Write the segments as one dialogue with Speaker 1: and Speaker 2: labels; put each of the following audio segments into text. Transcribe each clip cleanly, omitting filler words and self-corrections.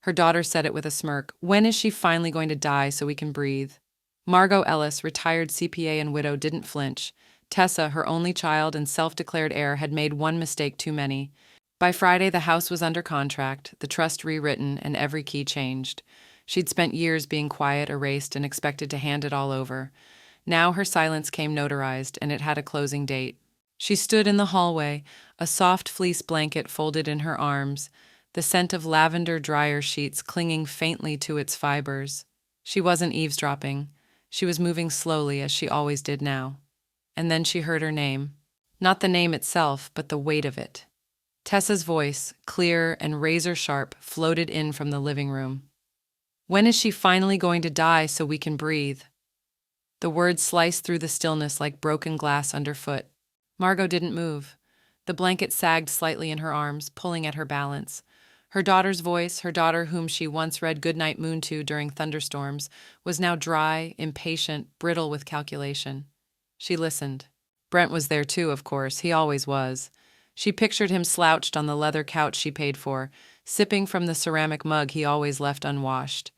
Speaker 1: Her daughter said it with a smirk. When is she finally going to die so we can breathe? Margot Ellis, retired CPA and widow, didn't flinch. Tessa, her only child and self-declared heir, had made one mistake too many. By Friday, the house was under contract, the trust rewritten, and every key changed. She'd spent years being quiet, erased, and expected to hand it all over. Now her silence came notarized, and it had a closing date. She stood in the hallway, a soft fleece blanket folded in her arms, the scent of lavender dryer sheets clinging faintly to its fibers. She wasn't eavesdropping. She was moving slowly, as she always did now. And then she heard her name. Not the name itself, but the weight of it. Tessa's voice, clear and razor-sharp, floated in from the living room. When is she finally going to die so we can breathe? The words sliced through the stillness like broken glass underfoot. Margot didn't move. The blanket sagged slightly in her arms, pulling at her balance. Her daughter's voice, her daughter whom she once read Goodnight Moon to during thunderstorms, was now dry, impatient, brittle with calculation. She listened. Brent was there too, of course. He always was. She pictured him slouched on the leather couch she paid for, sipping from the ceramic mug he always left unwashed.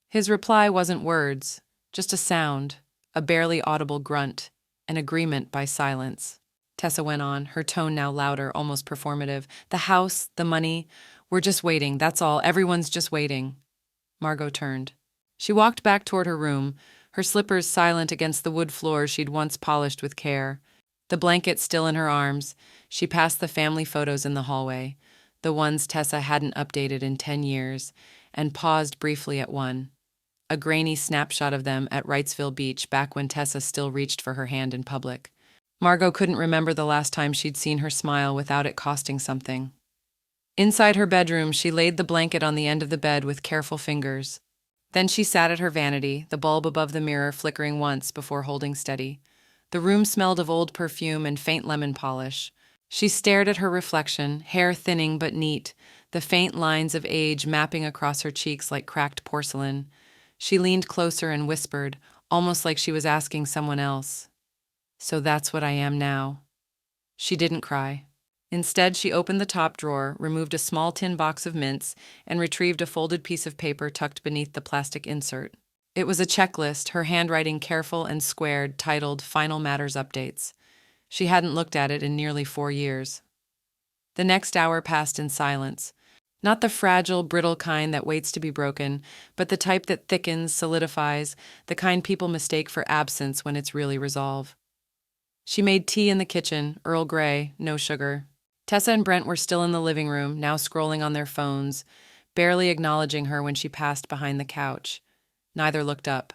Speaker 1: His reply wasn't words, just a sound, a barely audible grunt, an agreement by silence. Tessa went on, her tone now louder, almost performative. The house, the money, we're just waiting, that's all. Everyone's just waiting. Margot turned. She walked back toward her room, her slippers silent against the wood floor she'd once polished with care. The blanket still in her arms, she passed the family photos in the hallway, the ones Tessa hadn't updated in 10 years, and paused briefly at one. A grainy snapshot of them at Wrightsville Beach back when Tessa still reached for her hand in public. Margot couldn't remember the last time she'd seen her smile without it costing something. Inside her bedroom, she laid the blanket on the end of the bed with careful fingers. Then she sat at her vanity, the bulb above the mirror flickering once before holding steady. The room smelled of old perfume and faint lemon polish. She stared at her reflection, hair thinning but neat, the faint lines of age mapping across her cheeks like cracked porcelain. She leaned closer and whispered, almost like she was asking someone else. So that's what I am now. She didn't cry. Instead, she opened the top drawer, removed a small tin box of mints, and retrieved a folded piece of paper tucked beneath the plastic insert. It was a checklist, her handwriting careful and squared, titled Final Matters Updates. She hadn't looked at it in nearly 4 years. The next hour passed in silence. Not the fragile, brittle kind that waits to be broken, but the type that thickens, solidifies, the kind people mistake for absence when it's really resolve. She made tea in the kitchen, Earl Grey, no sugar. Tessa and Brent were still in the living room, now scrolling on their phones, barely acknowledging her when she passed behind the couch. Neither looked up.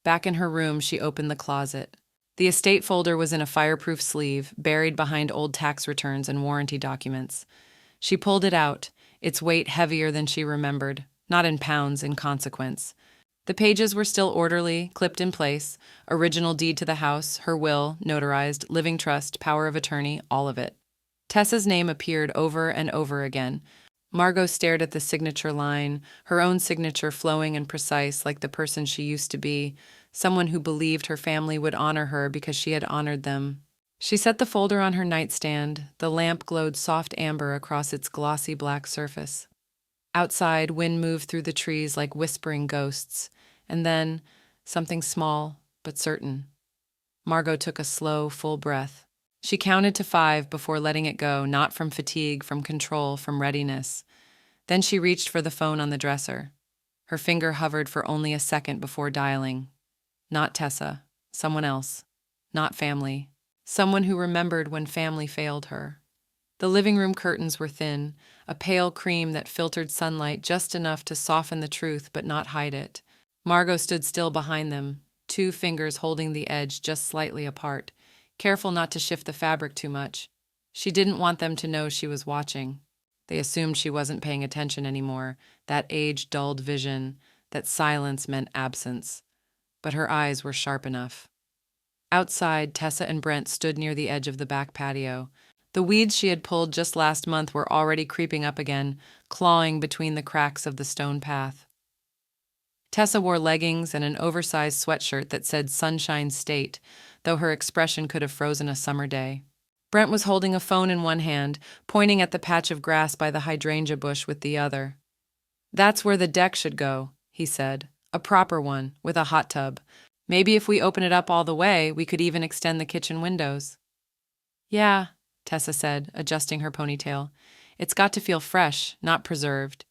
Speaker 1: Back in her room, she opened the closet. The estate folder was in a fireproof sleeve, buried behind old tax returns and warranty documents. She pulled it out, its weight heavier than she remembered, not in pounds, in consequence. The pages were still orderly, clipped in place, original deed to the house, her will, notarized, living trust, power of attorney, all of it. Tessa's name appeared over and over again. Margot stared at the signature line, her own signature flowing and precise like the person she used to be, someone who believed her family would honor her because she had honored them. She set the folder on her nightstand, the lamp glowed soft amber across its glossy black surface. Outside, wind moved through the trees like whispering ghosts, and then, something small but certain. Margot took a slow, full breath. She counted to 5 before letting it go, not from fatigue, from control, from readiness. Then she reached for the phone on the dresser. Her finger hovered for only a second before dialing. Not Tessa, someone else. Not family. Someone who remembered when family failed her. The living room curtains were thin, a pale cream that filtered sunlight just enough to soften the truth but not hide it. Margot stood still behind them, 2 fingers holding the edge just slightly apart, careful not to shift the fabric too much. She didn't want them to know she was watching. They assumed she wasn't paying attention anymore, that age-dulled vision, that silence meant absence. But her eyes were sharp enough. Outside, Tessa and Brent stood near the edge of the back patio. The weeds she had pulled just last month were already creeping up again, clawing between the cracks of the stone path. Tessa wore leggings and an oversized sweatshirt that said Sunshine State, though her expression could have frozen a summer day. Brent was holding a phone in one hand, pointing at the patch of grass by the hydrangea bush with the other. That's where the deck should go, he said. A proper one, with a hot tub. Maybe if we open it up all the way, we could even extend the kitchen windows. Yeah, Tessa said, adjusting her ponytail. It's got to feel fresh, not preserved.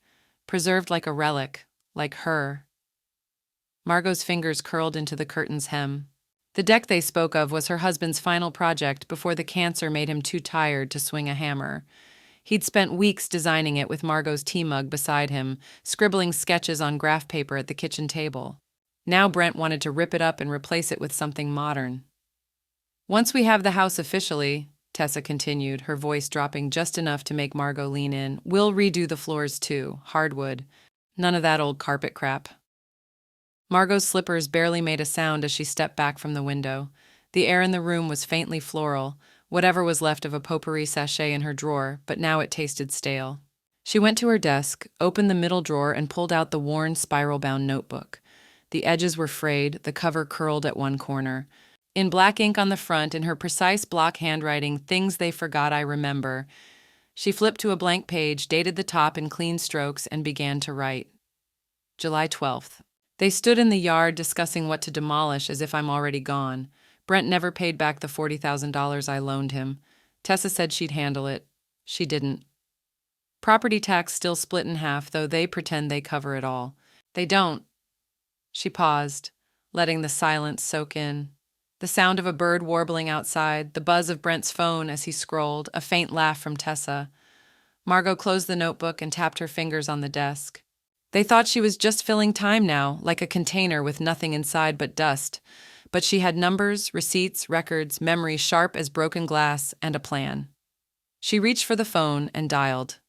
Speaker 1: Preserved like a relic, like her. Margot's fingers curled into the curtain's hem. The deck they spoke of was her husband's final project before the cancer made him too tired to swing a hammer. He'd spent weeks designing it with Margot's tea mug beside him, scribbling sketches on graph paper at the kitchen table. Now Brent wanted to rip it up and replace it with something modern. Once we have the house officially, Tessa continued, her voice dropping just enough to make Margot lean in, we'll redo the floors too, hardwood. None of that old carpet crap. Margot's slippers barely made a sound as she stepped back from the window. The air in the room was faintly floral, whatever was left of a potpourri sachet in her drawer, but now it tasted stale. She went to her desk, opened the middle drawer, and pulled out the worn, spiral-bound notebook. The edges were frayed, the cover curled at one corner. In black ink on the front, in her precise block handwriting, things they forgot I remember. She flipped to a blank page, dated the top in clean strokes, and began to write. July 12th. They stood in the yard discussing what to demolish as if I'm already gone. Brent never paid back the $40,000 I loaned him. Tessa said she'd handle it. She didn't. Property tax still split in half, though they pretend they cover it all. They don't. She paused, letting the silence soak in. The sound of a bird warbling outside, the buzz of Brent's phone as he scrolled, a faint laugh from Tessa. Margot closed the notebook and tapped her fingers on the desk. They thought she was just filling time now, like a container with nothing inside but dust. But she had numbers, receipts, records, memory sharp as broken glass, and a plan. She reached for the phone and dialed.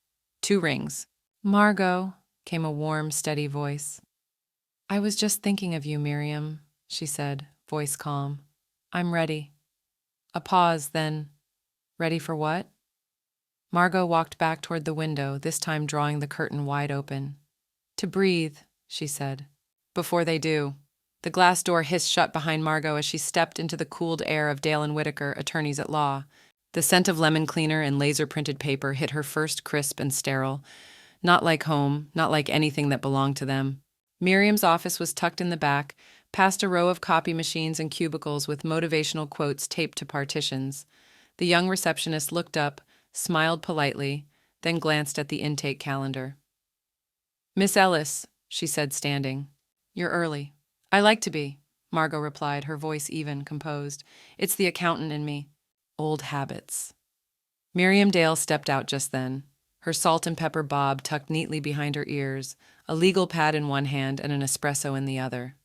Speaker 1: 2 rings. Margot, came a warm, steady voice. I was just thinking of you, Miriam, she said, voice calm. I'm ready. A pause, then, ready for what? Margot walked back toward the window, this time drawing the curtain wide open. To breathe, she said. Before they do. The glass door hissed shut behind Margot as she stepped into the cooled air of Dale and Whitaker, attorneys at law. The scent of lemon cleaner and laser-printed paper hit her first crisp and sterile. Not like home, not like anything that belonged to them. Miriam's office was tucked in the back, past a row of copy machines and cubicles with motivational quotes taped to partitions. The young receptionist looked up, smiled politely, then glanced at the intake calendar. Miss Ellis, she said, standing. You're early. I like to be, Margot replied, her voice even, composed. It's the accountant in me. Old habits. Miriam Dale stepped out just then, her salt and pepper bob tucked neatly behind her ears, a legal pad in one hand and an espresso in the other.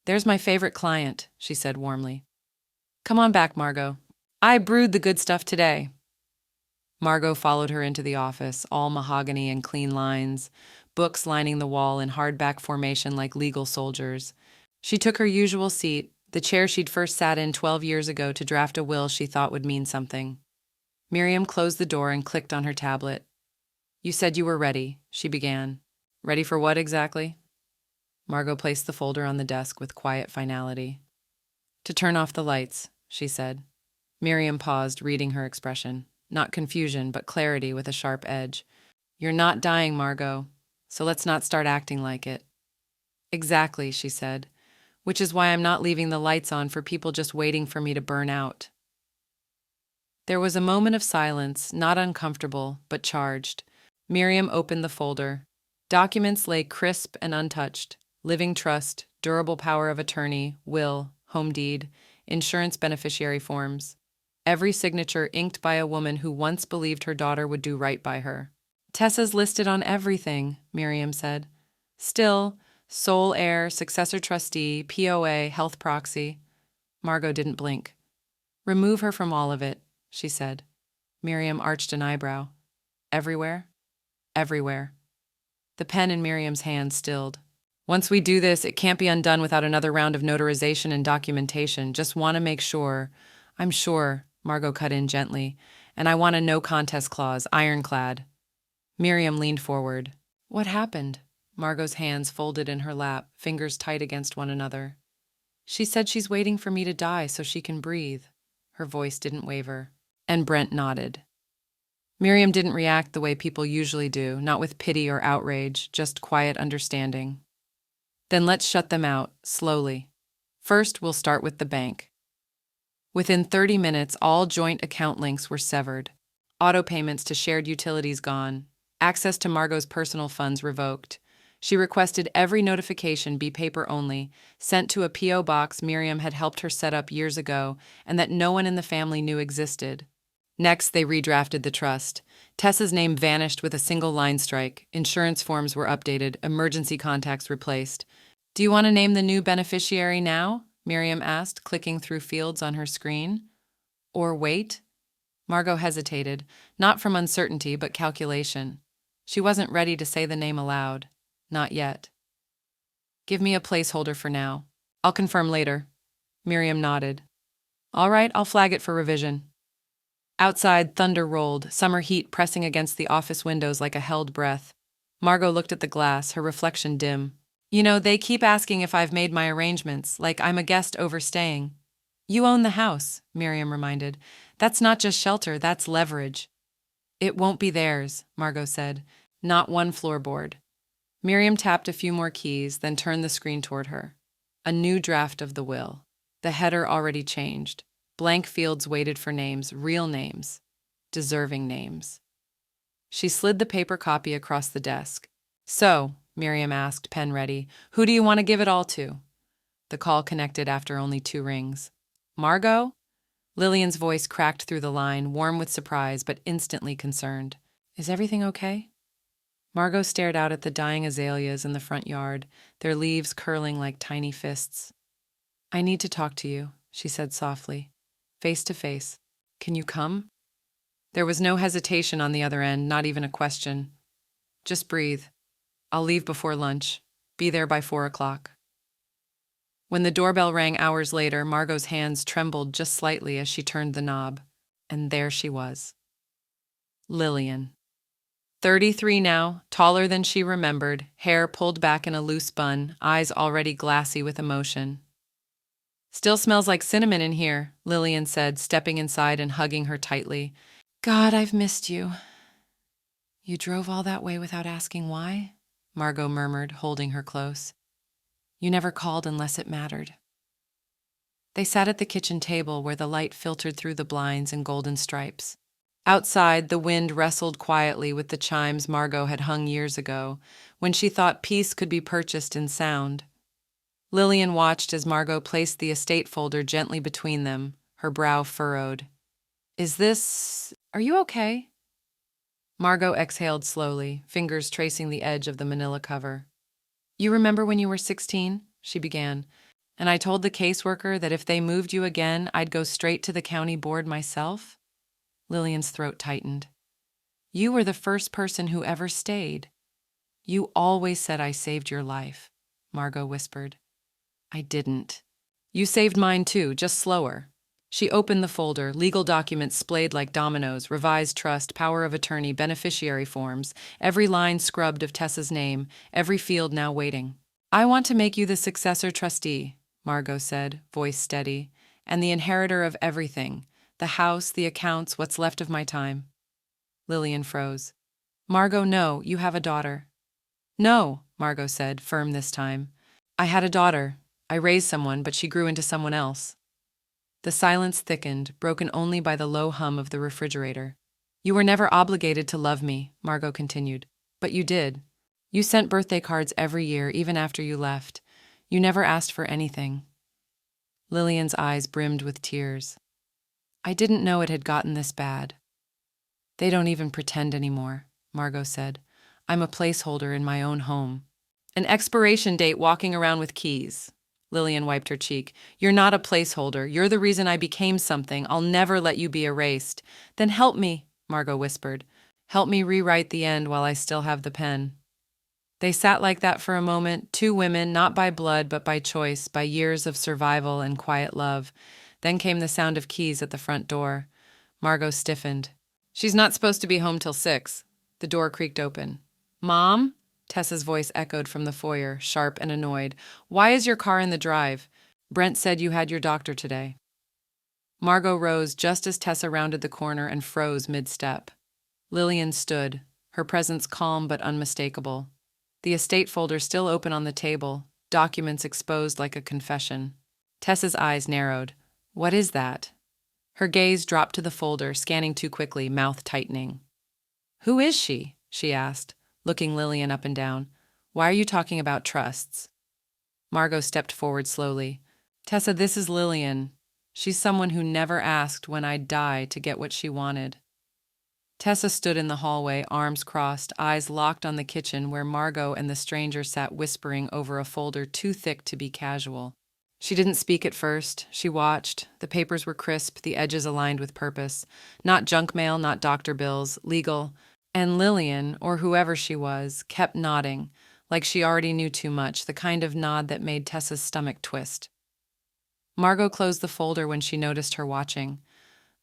Speaker 1: There's my favorite client, she said warmly. Come on back, Margot. I brewed the good stuff today. Margot followed her into the office, all mahogany and clean lines, books lining the wall in hardback formation like legal soldiers. She took her usual seat, the chair she'd first sat in 12 years ago to draft a will she thought would mean something. Miriam closed the door and clicked on her tablet. You said you were ready, she began. Ready for what exactly? Margot placed the folder on the desk with quiet finality. To turn off the lights, she said. Miriam paused, reading her expression. Not confusion, but clarity with a sharp edge. You're not dying, Margot. So let's not start acting like it. Exactly, she said, which is why I'm not leaving the lights on for people just waiting for me to burn out. There was a moment of silence, not uncomfortable, but charged. Miriam opened the folder. Documents lay crisp and untouched. Living trust, durable power of attorney, will, home deed, insurance beneficiary forms. Every signature inked by a woman who once believed her daughter would do right by her. Tessa's listed on everything, Miriam said. Still, sole heir, successor trustee, POA, health proxy. Margot didn't blink. Remove her from all of it, she said. Miriam arched an eyebrow. Everywhere? Everywhere. The pen in Miriam's hand stilled. Once we do this, it can't be undone without another round of notarization and documentation. Just want to make sure. I'm sure, Margot cut in gently. And I want a no-contest clause, ironclad. Miriam leaned forward. What happened? Margot's hands folded in her lap, fingers tight against one another. She said she's waiting for me to die so she can breathe. Her voice didn't waver. And Brent nodded. Miriam didn't react the way people usually do, not with pity or outrage, just quiet understanding. Then let's shut them out, slowly. First, we'll start with the bank. Within 30 minutes, all joint account links were severed. Auto payments to shared utilities gone. Access to Margot's personal funds revoked. She requested every notification be paper only, sent to a P.O. box Miriam had helped her set up years ago and that no one in the family knew existed. Next, they redrafted the trust. Tessa's name vanished with a single line strike. Insurance forms were updated, emergency contacts replaced. "Do you want to name the new beneficiary now?" Miriam asked, clicking through fields on her screen. "Or wait?" Margot hesitated, not from uncertainty but calculation. She wasn't ready to say the name aloud. Not yet. "Give me a placeholder for now. I'll confirm later." Miriam nodded. "All right, I'll flag it for revision." Outside, thunder rolled, summer heat pressing against the office windows like a held breath. Margot looked at the glass, her reflection dim. "You know, they keep asking if I've made my arrangements, like I'm a guest overstaying." "You own the house," Miriam reminded. "That's not just shelter, that's leverage." "It won't be theirs," Margot said. "Not one floorboard." Miriam tapped a few more keys, then turned the screen toward her. A new draft of the will. The header already changed. Blank fields waited for names, real names, deserving names. She slid the paper copy across the desk. "So," Miriam asked, pen ready, "who do you want to give it all to?" The call connected after only 2 rings. "Margot?" Lillian's voice cracked through the line, warm with surprise but instantly concerned. "Is everything okay?" Margot stared out at the dying azaleas in the front yard, their leaves curling like tiny fists. "I need to talk to you," she said softly. "Face to face. Can you come?" There was no hesitation on the other end, not even a question. "Just breathe. I'll leave before lunch. Be there by 4 o'clock." When the doorbell rang hours later, Margot's hands trembled just slightly as she turned the knob. And there she was. Lillian. 33 now, taller than she remembered, hair pulled back in a loose bun, eyes already glassy with emotion. "Still smells like cinnamon in here," Lillian said, stepping inside and hugging her tightly. "God, I've missed you." "You drove all that way without asking why?" Margot murmured, holding her close. "You never called unless it mattered." They sat at the kitchen table where the light filtered through the blinds in golden stripes. Outside, the wind wrestled quietly with the chimes Margot had hung years ago, when she thought peace could be purchased in sound. Lillian watched as Margot placed the estate folder gently between them, her brow furrowed. Are you okay?" Margot exhaled slowly, fingers tracing the edge of the manila cover. "You remember when you were 16?" she began. "And I told the caseworker that if they moved you again, I'd go straight to the county board myself?" Lillian's throat tightened. "You were the first person who ever stayed." "You always said I saved your life," Margot whispered. "I didn't." "You saved mine too, just slower." She opened the folder, legal documents splayed like dominoes, revised trust, power of attorney, beneficiary forms, every line scrubbed of Tessa's name, every field now waiting. "I want to make you the successor trustee," Margot said, voice steady, "and the inheritor of everything, the house, the accounts, what's left of my time." Lillian froze. "Margot, no, you have a daughter." "No," Margot said, firm this time. "I had a daughter. I raised someone, but she grew into someone else." The silence thickened, broken only by the low hum of the refrigerator. "You were never obligated to love me," Margot continued. "But you did. You sent birthday cards every year, even after you left. You never asked for anything." Lillian's eyes brimmed with tears. "I didn't know it had gotten this bad." "They don't even pretend anymore," Margot said. "I'm a placeholder in my own home." "An expiration date walking around with keys." Lillian wiped her cheek. "You're not a placeholder. You're the reason I became something. I'll never let you be erased." "Then help me," Margot whispered. "Help me rewrite the end while I still have the pen." They sat like that for a moment, 2 women, not by blood but by choice, by years of survival and quiet love. Then came the sound of keys at the front door. Margot stiffened. "She's not supposed to be home till 6. The door creaked open. "Mom?" Tessa's voice echoed from the foyer, sharp and annoyed. "Why is your car in the drive? Brent said you had your doctor today." Margot rose just as Tessa rounded the corner and froze mid-step. Lillian stood, her presence calm but unmistakable. The estate folder still open on the table, documents exposed like a confession. Tessa's eyes narrowed. What is that? Her gaze dropped to the folder, scanning too quickly, mouth tightening. Who is she? She asked, looking Lillian up and down. Why are you talking about trusts? Margot stepped forward slowly. Tessa, this is Lillian. She's someone who never asked when I'd die to get what she wanted. Tessa stood in the hallway, arms crossed, eyes locked on the kitchen where Margot and the stranger sat whispering over a folder too thick to be casual. She didn't speak at first. She watched. The papers were crisp, the edges aligned with purpose. Not junk mail, not doctor bills, legal. And Lillian, or whoever she was, kept nodding, like she already knew too much, the kind of nod that made Tessa's stomach twist. Margot closed the folder when she noticed her watching.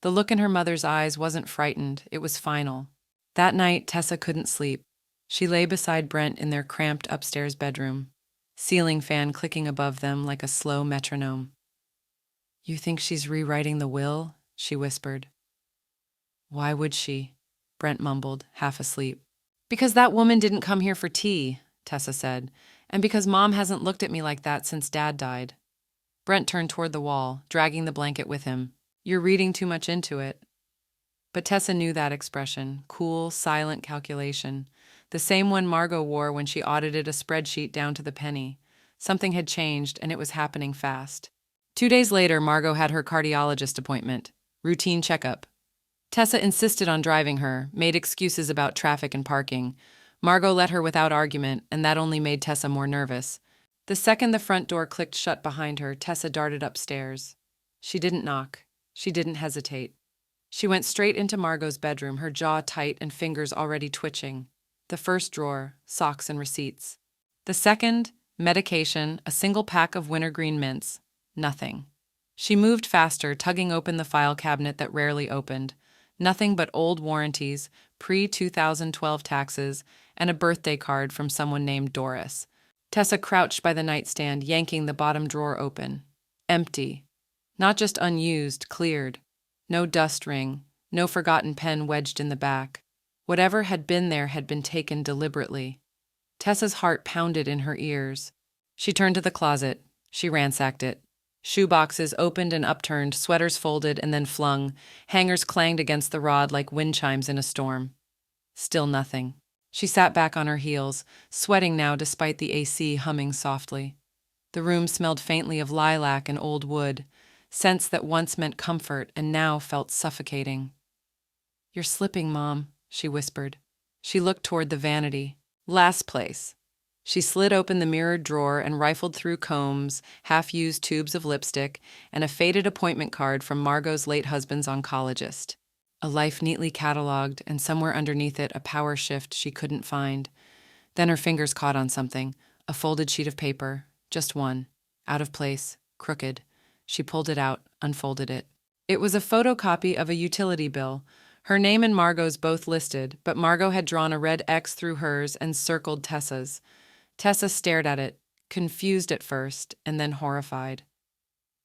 Speaker 1: The look in her mother's eyes wasn't frightened, it was final. That night, Tessa couldn't sleep. She lay beside Brent in their cramped upstairs bedroom, ceiling fan clicking above them like a slow metronome. You think she's rewriting the will? She whispered. Why would she? Brent mumbled, half asleep. Because that woman didn't come here for tea, Tessa said, and because Mom hasn't looked at me like that since Dad died. Brent turned toward the wall, dragging the blanket with him. You're reading too much into it. But Tessa knew that expression, cool, silent calculation, the same one Margot wore when she audited a spreadsheet down to the penny. Something had changed, and it was happening fast. 2 days later, Margot had her cardiologist appointment. Routine checkup. Tessa insisted on driving her, made excuses about traffic and parking. Margot let her without argument, and that only made Tessa more nervous. The second the front door clicked shut behind her, Tessa darted upstairs. She didn't knock. She didn't hesitate. She went straight into Margot's bedroom, her jaw tight and fingers already twitching. The first drawer, socks and receipts. The second, medication, a single pack of wintergreen mints. Nothing. She moved faster, tugging open the file cabinet that rarely opened. Nothing but old warranties, pre-2012 taxes, and a birthday card from someone named Doris. Tessa crouched by the nightstand, yanking the bottom drawer open. Empty. Not just unused, cleared. No dust ring, no forgotten pen wedged in the back. Whatever had been there had been taken deliberately. Tessa's heart pounded in her ears. She turned to the closet. She ransacked it. Shoe boxes opened and upturned, sweaters folded and then flung. Hangers clanged against the rod like wind chimes in a storm. Still nothing. She sat back on her heels, sweating now despite the AC humming softly. The room smelled faintly of lilac and old wood, scents that once meant comfort and now felt suffocating. You're slipping, Mom, she whispered. She looked toward the vanity. Last place. She slid open the mirrored drawer and rifled through combs, half-used tubes of lipstick, and a faded appointment card from Margot's late husband's oncologist. A life neatly cataloged, and somewhere underneath it a power shift she couldn't find. Then her fingers caught on something, a folded sheet of paper, just one, out of place, crooked. She pulled it out, unfolded it. It was a photocopy of a utility bill. Her name and Margot's both listed, but Margot had drawn a red X through hers and circled Tessa's. Tessa stared at it, confused at first, and then horrified.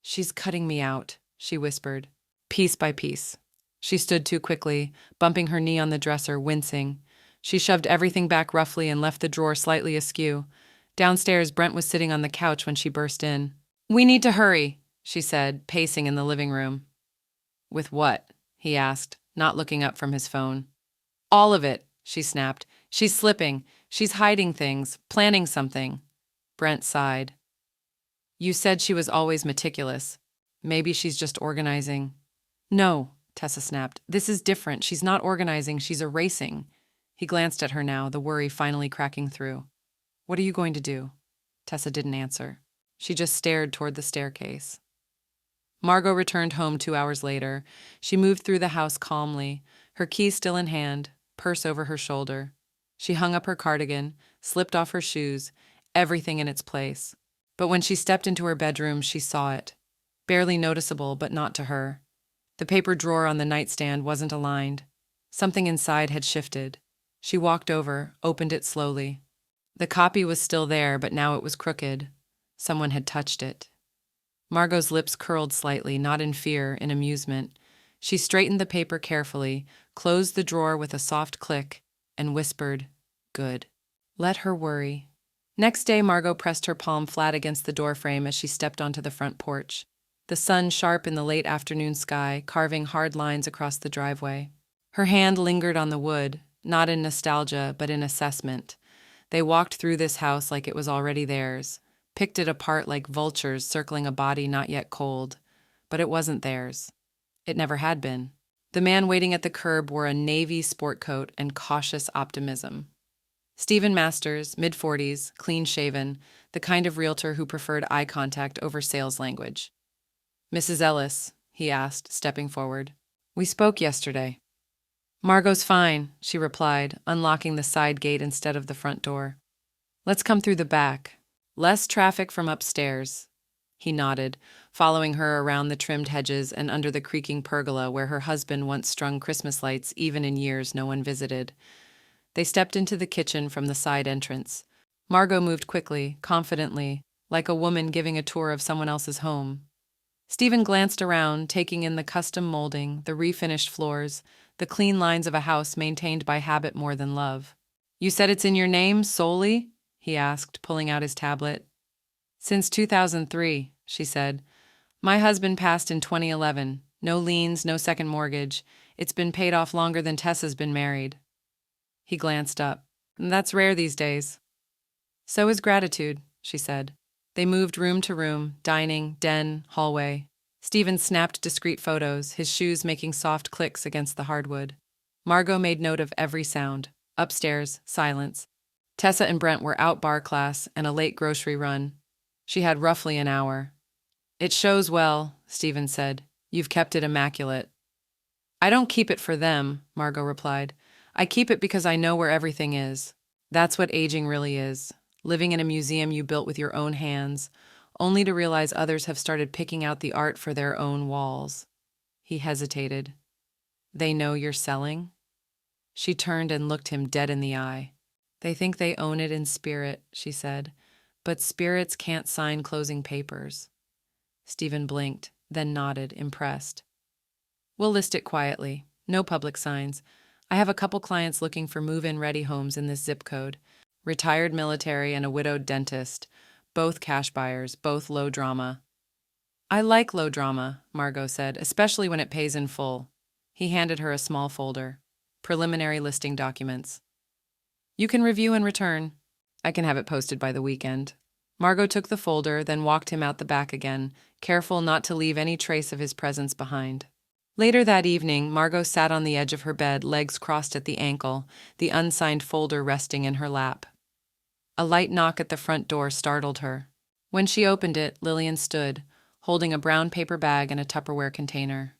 Speaker 1: She's cutting me out, she whispered, piece by piece. She stood too quickly, bumping her knee on the dresser, wincing. She shoved everything back roughly and left the drawer slightly askew. Downstairs, Brent was sitting on the couch when she burst in. We need to hurry, she said, pacing in the living room. With what? He asked, not looking up from his phone. All of it, she snapped. She's slipping. She's hiding things, planning something. Brent sighed. You said she was always meticulous. Maybe she's just organizing. No, Tessa snapped. This is different. She's not organizing, she's erasing. He glanced at her now, the worry finally cracking through. What are you going to do? Tessa didn't answer. She just stared toward the staircase. Margot returned home 2 hours later. She moved through the house calmly, her keys still in hand, purse over her shoulder. She hung up her cardigan, slipped off her shoes, everything in its place. But when she stepped into her bedroom, she saw it. Barely noticeable, but not to her. The paper drawer on the nightstand wasn't aligned. Something inside had shifted. She walked over, opened it slowly. The copy was still there, but now it was crooked. Someone had touched it. Margot's lips curled slightly, not in fear, in amusement. She straightened the paper carefully, closed the drawer with a soft click, and whispered, "Good. Let her worry." Next day, Margot pressed her palm flat against the doorframe as she stepped onto the front porch. The sun sharp in the late afternoon sky, carving hard lines across the driveway. Her hand lingered on the wood, not in nostalgia, but in assessment. They walked through this house like it was already theirs, picked it apart like vultures circling a body not yet cold. But it wasn't theirs. It never had been. The man waiting at the curb wore a navy sport coat and cautious optimism. Stephen Masters, mid-40s, clean-shaven, the kind of realtor who preferred eye contact over sales language. "Mrs. Ellis," he asked, stepping forward. "We spoke yesterday." "Margot's fine," she replied, unlocking the side gate instead of the front door. "Let's come through the back. Less traffic from upstairs." He nodded, following her around the trimmed hedges and under the creaking pergola where her husband once strung Christmas lights even in years no one visited. They stepped into the kitchen from the side entrance. Margot moved quickly, confidently, like a woman giving a tour of someone else's home. Stephen glanced around, taking in the custom molding, the refinished floors, the clean lines of a house maintained by habit more than love. "You said it's in your name, solely?" he asked, pulling out his tablet. "Since 2003, she said. "My husband passed in 2011. No liens, no second mortgage. It's been paid off longer than Tessa's been married." He glanced up. "That's rare these days." "So is gratitude," she said. They moved room to room, dining, den, hallway. Stephen snapped discreet photos, his shoes making soft clicks against the hardwood. Margot made note of every sound. Upstairs, silence. Tessa and Brent were out bar class and a late grocery run. She had roughly an hour. "It shows well," Stephen said. "You've kept it immaculate." "I don't keep it for them," Margot replied. "I keep it because I know where everything is. That's what aging really is. Living in a museum you built with your own hands, only to realize others have started picking out the art for their own walls." He hesitated. "They know you're selling?" She turned and looked him dead in the eye. "They think they own it in spirit," she said. "But spirits can't sign closing papers." Stephen blinked, then nodded, impressed. "We'll list it quietly. No public signs. I have a couple clients looking for move-in ready homes in this zip code. Retired military and a widowed dentist. Both cash buyers, both low drama." "I like low drama," Margot said, "especially when it pays in full." He handed her a small folder. "Preliminary listing documents. You can review and return. I can have it posted by the weekend." Margot took the folder, then walked him out the back again, careful not to leave any trace of his presence behind. Later that evening, Margot sat on the edge of her bed, legs crossed at the ankle, the unsigned folder resting in her lap. A light knock at the front door startled her. When she opened it, Lillian stood, holding a brown paper bag and a Tupperware container.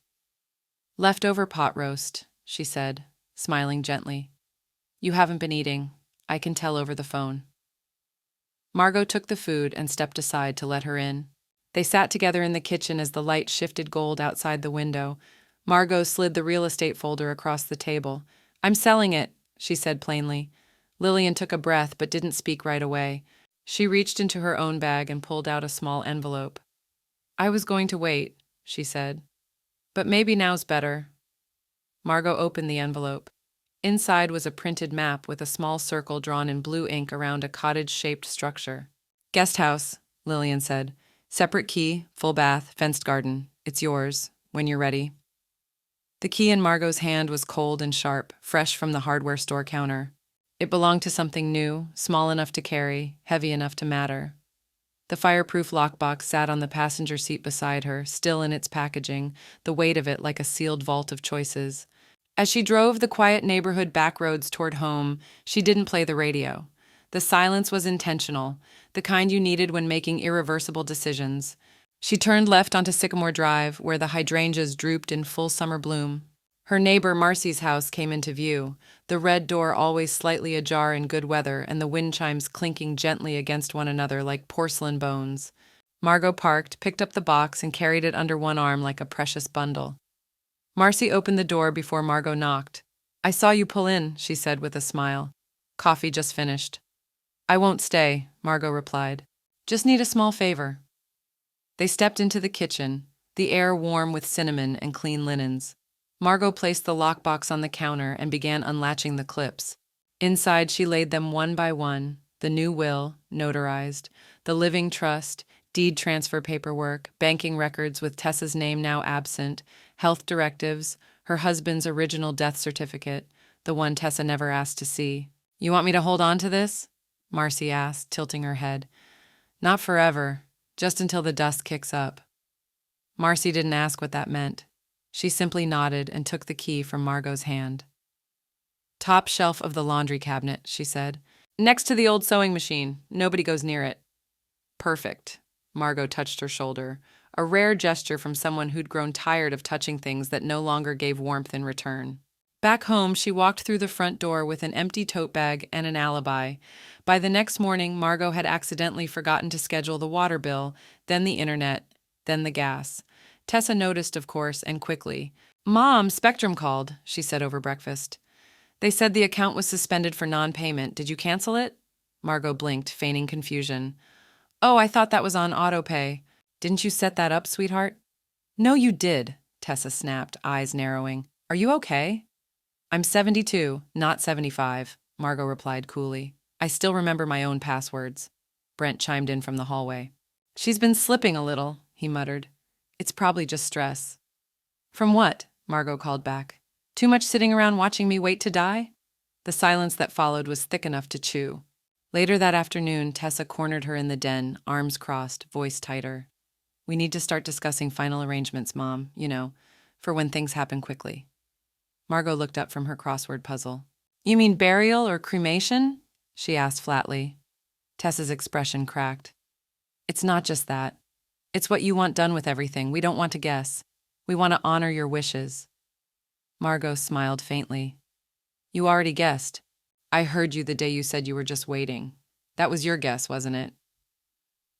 Speaker 1: "Leftover pot roast," she said, smiling gently. "You haven't been eating. I can tell over the phone." Margot took the food and stepped aside to let her in. They sat together in the kitchen as the light shifted gold outside the window. Margot slid the real estate folder across the table. "I'm selling it," she said plainly. Lillian took a breath but didn't speak right away. She reached into her own bag and pulled out a small envelope. "I was going to wait," she said. "But maybe now's better." Margot opened the envelope. Inside was a printed map with a small circle drawn in blue ink around a cottage-shaped structure. "Guest house," Lillian said. "Separate key, full bath, fenced garden. It's yours, when you're ready." The key in Margot's hand was cold and sharp, fresh from the hardware store counter. It belonged to something new, small enough to carry, heavy enough to matter. The fireproof lockbox sat on the passenger seat beside her, still in its packaging, the weight of it like a sealed vault of choices. As she drove the quiet neighborhood backroads toward home, she didn't play the radio. The silence was intentional, the kind you needed when making irreversible decisions. She turned left onto Sycamore Drive, where the hydrangeas drooped in full summer bloom. Her neighbor Marcy's house came into view, the red door always slightly ajar in good weather and the wind chimes clinking gently against one another like porcelain bones. Margot parked, picked up the box, and carried it under one arm like a precious bundle. Marcy opened the door before Margot knocked. "I saw you pull in," she said with a smile. "Coffee just finished." "I won't stay," Margot replied. "Just need a small favor." They stepped into the kitchen, the air warm with cinnamon and clean linens. Margot placed the lockbox on the counter and began unlatching the clips. Inside, she laid them one by one: the new will, notarized, the living trust, deed transfer paperwork, banking records with Tessa's name now absent, health directives, her husband's original death certificate, the one Tessa never asked to see. "You want me to hold on to this?" Marcy asked, tilting her head. "Not forever, just until the dust kicks up." Marcy didn't ask what that meant. She simply nodded and took the key from Margot's hand. "Top shelf of the laundry cabinet," she said. "Next to the old sewing machine. Nobody goes near it." "Perfect." Margot touched her shoulder, a rare gesture from someone who'd grown tired of touching things that no longer gave warmth in return. Back home, she walked through the front door with an empty tote bag and an alibi. By the next morning, Margot had accidentally forgotten to schedule the water bill, then the internet, then the gas. Tessa noticed, of course, and quickly. "Mom, Spectrum called," she said over breakfast. "They said the account was suspended for non-payment. Did you cancel it?" Margot blinked, feigning confusion. "Oh, I thought that was on autopay. Didn't you set that up, sweetheart?" "No, you did," Tessa snapped, eyes narrowing. "Are you okay?" "I'm 72, not 75, Margot replied coolly. "I still remember my own passwords." Brent chimed in from the hallway. "She's been slipping a little," he muttered. "It's probably just stress." "From what?" Margot called back. "Too much sitting around watching me wait to die?" The silence that followed was thick enough to chew. Later that afternoon, Tessa cornered her in the den, arms crossed, voice tighter. "We need to start discussing final arrangements, Mom, for when things happen quickly." Margot looked up from her crossword puzzle. "You mean burial or cremation?" she asked flatly. Tessa's expression cracked. "It's not just that. It's what you want done with everything. We don't want to guess. We want to honor your wishes." Margot smiled faintly. "You already guessed. I heard you the day you said you were just waiting. That was your guess, wasn't it?"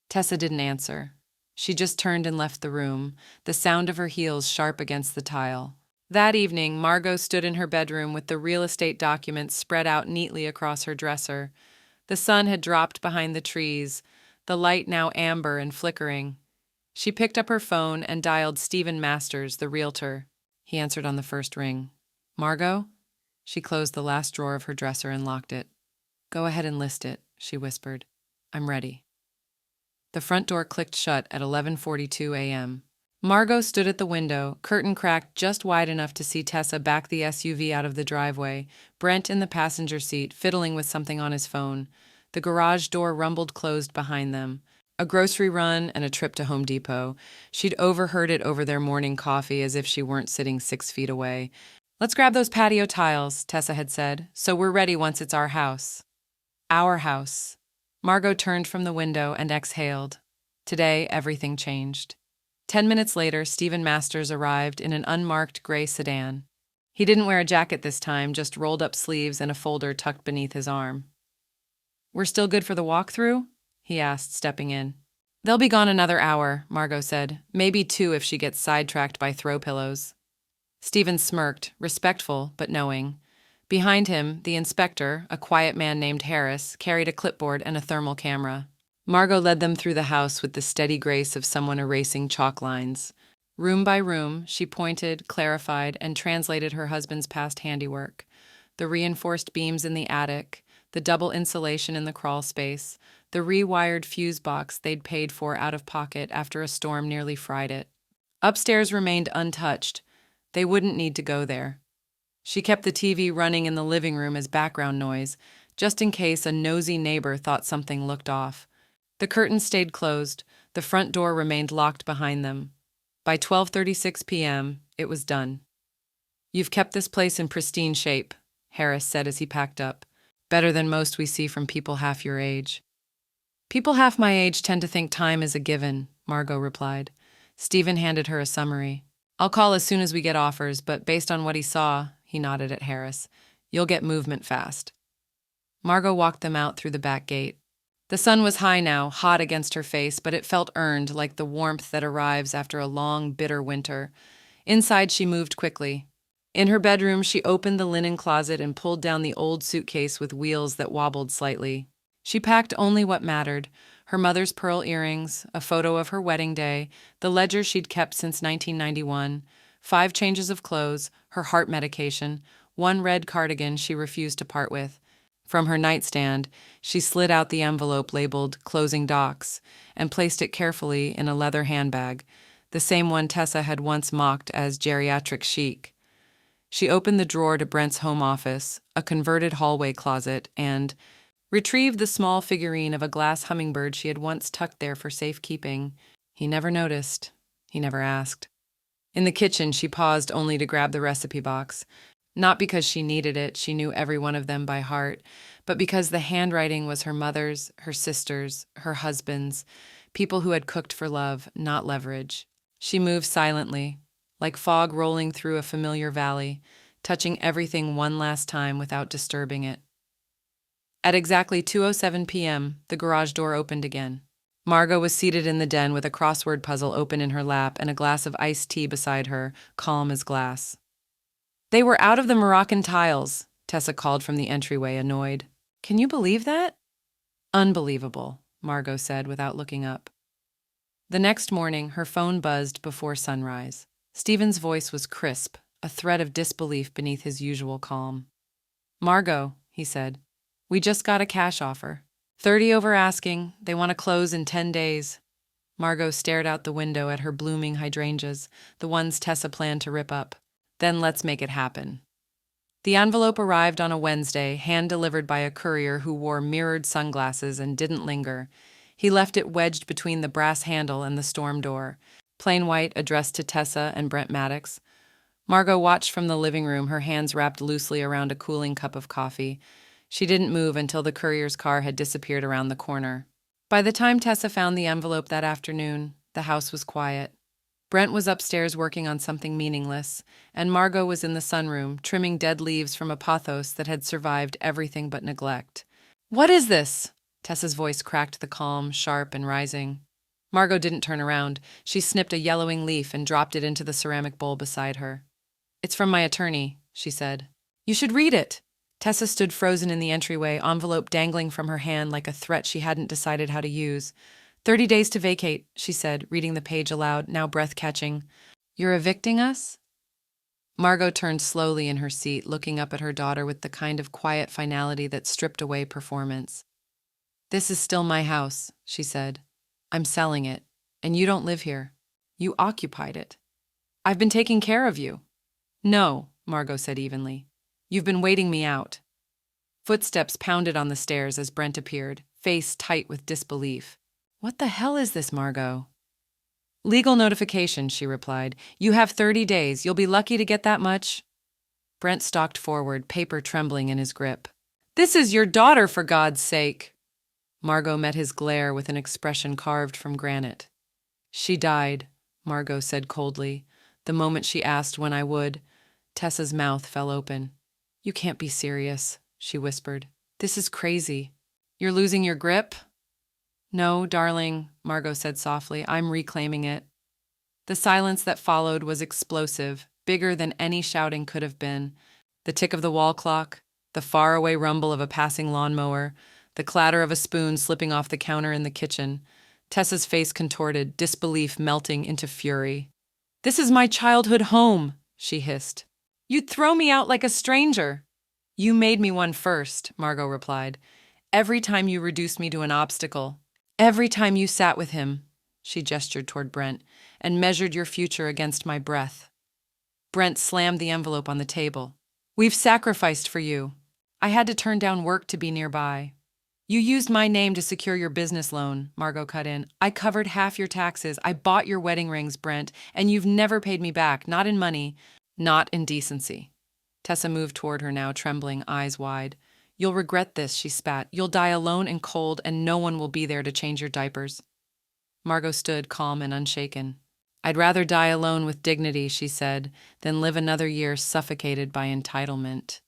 Speaker 1: Tessa didn't answer. She just turned and left the room, the sound of her heels sharp against the tile. That evening, Margot stood in her bedroom with the real estate documents spread out neatly across her dresser. The sun had dropped behind the trees, the light now amber and flickering. She picked up her phone and dialed Stephen Masters, the realtor. He answered on the first ring. "Margot?" She closed the last drawer of her dresser and locked it. "Go ahead and list it," she whispered. "I'm ready." The front door clicked shut at 11:42 a.m. Margot stood at the window, curtain cracked just wide enough to see Tessa back the SUV out of the driveway, Brent in the passenger seat, fiddling with something on his phone. The garage door rumbled closed behind them. A grocery run and a trip to Home Depot. She'd overheard it over their morning coffee as if she weren't sitting 6 feet away. "Let's grab those patio tiles," Tessa had said, "so we're ready once it's our house." Our house. Margot turned from the window and exhaled. Today, everything changed. 10 minutes later, Stephen Masters arrived in an unmarked gray sedan. He didn't wear a jacket this time, just rolled-up sleeves and a folder tucked beneath his arm. "We're still good for the walkthrough?" he asked, stepping in. "They'll be gone another hour," Margot said. "Maybe 2 if she gets sidetracked by throw pillows." Stephen smirked, respectful but knowing. Behind him, the inspector, a quiet man named Harris, carried a clipboard and a thermal camera. Margot led them through the house with the steady grace of someone erasing chalk lines. Room by room, she pointed, clarified, and translated her husband's past handiwork. The reinforced beams in the attic, the double insulation in the crawl space, the rewired fuse box they'd paid for out of pocket after a storm nearly fried it. Upstairs remained untouched. They wouldn't need to go there. She kept the TV running in the living room as background noise, just in case a nosy neighbor thought something looked off. The curtains stayed closed. The front door remained locked behind them. By 12:36 p.m., it was done. "You've kept this place in pristine shape," Harris said as he packed up. "Better than most we see from people half your age." "People half my age tend to think time is a given," Margot replied. Stephen handed her a summary. "I'll call as soon as we get offers, but based on what he saw," he nodded at Harris, "you'll get movement fast." Margot walked them out through the back gate. The sun was high now, hot against her face, but it felt earned, like the warmth that arrives after a long, bitter winter. Inside, she moved quickly. In her bedroom, she opened the linen closet and pulled down the old suitcase with wheels that wobbled slightly. She packed only what mattered: her mother's pearl earrings, a photo of her wedding day, the ledger she'd kept since 1991, 5 changes of clothes, her heart medication, 1 red cardigan she refused to part with. From her nightstand, she slid out the envelope labeled Closing Docs and placed it carefully in a leather handbag, the same one Tessa had once mocked as geriatric chic. She opened the drawer to Brent's home office, a converted hallway closet, and retrieved the small figurine of a glass hummingbird she had once tucked there for safekeeping. He never noticed. He never asked. In the kitchen, she paused only to grab the recipe box. Not because she needed it, she knew every one of them by heart, but because the handwriting was her mother's, her sister's, her husband's, people who had cooked for love, not leverage. She moved silently, like fog rolling through a familiar valley, touching everything one last time without disturbing it. At exactly 2:07 p.m., the garage door opened again. Margot was seated in the den with a crossword puzzle open in her lap and a glass of iced tea beside her, calm as glass. "They were out of the Moroccan tiles," Tessa called from the entryway, annoyed. "Can you believe that?" "Unbelievable," Margot said without looking up. The next morning, her phone buzzed before sunrise. Stephen's voice was crisp, a thread of disbelief beneath his usual calm. "Margot," he said, "we just got a cash offer. 30 over asking. They want to close in 10 days. Margot stared out the window at her blooming hydrangeas, the ones Tessa planned to rip up. "Then let's make it happen." The envelope arrived on a Wednesday, hand-delivered by a courier who wore mirrored sunglasses and didn't linger. He left it wedged between the brass handle and the storm door, plain white, addressed to Tessa and Brent Maddox. Margot watched from the living room, her hands wrapped loosely around a cooling cup of coffee. She didn't move until the courier's car had disappeared around the corner. By the time Tessa found the envelope that afternoon, the house was quiet. Brent was upstairs working on something meaningless, and Margot was in the sunroom, trimming dead leaves from a pothos that had survived everything but neglect. "What is this?" Tessa's voice cracked the calm, sharp, and rising. Margot didn't turn around. She snipped a yellowing leaf and dropped it into the ceramic bowl beside her. "It's from my attorney," she said. "You should read it." Tessa stood frozen in the entryway, envelope dangling from her hand like a threat she hadn't decided how to use. 30 days to vacate, she said, reading the page aloud, now breath-catching. "You're evicting us?" Margot turned slowly in her seat, looking up at her daughter with the kind of quiet finality that stripped away performance. "This is still my house," she said. "I'm selling it, and you don't live here. You occupied it. I've been taking care of you." "No," Margot said evenly. "You've been waiting me out." Footsteps pounded on the stairs as Brent appeared, face tight with disbelief. "What the hell is this, Margot?" "Legal notification," she replied. "You have 30 days. You'll be lucky to get that much." Brent stalked forward, paper trembling in his grip. "This is your daughter, for God's sake!" Margot met his glare with an expression carved from granite. "She died," Margot said coldly, the moment she asked when I would. Tessa's mouth fell open. "You can't be serious," she whispered. "This is crazy. You're losing your grip?" "No, darling," Margot said softly. "I'm reclaiming it." The silence that followed was explosive, bigger than any shouting could have been. The tick of the wall clock, the faraway rumble of a passing lawnmower, the clatter of a spoon slipping off the counter in the kitchen. Tessa's face contorted, disbelief melting into fury. "This is my childhood home," she hissed. "You'd throw me out like a stranger." "You made me one first," Margot replied. "Every time you reduced me to an obstacle. Every time you sat with him," she gestured toward Brent, "and measured your future against my breath." Brent slammed the envelope on the table. "We've sacrificed for you. I had to turn down work to be nearby." "You used my name to secure your business loan," Margot cut in. "I covered half your taxes. I bought your wedding rings, Brent, and you've never paid me back, not in money, not in decency." Tessa moved toward her now, trembling, eyes wide. "You'll regret this," she spat. "You'll die alone and cold, and no one will be there to change your diapers." Margot stood calm and unshaken. "I'd rather die alone with dignity," she said, "than live another year suffocated by entitlement."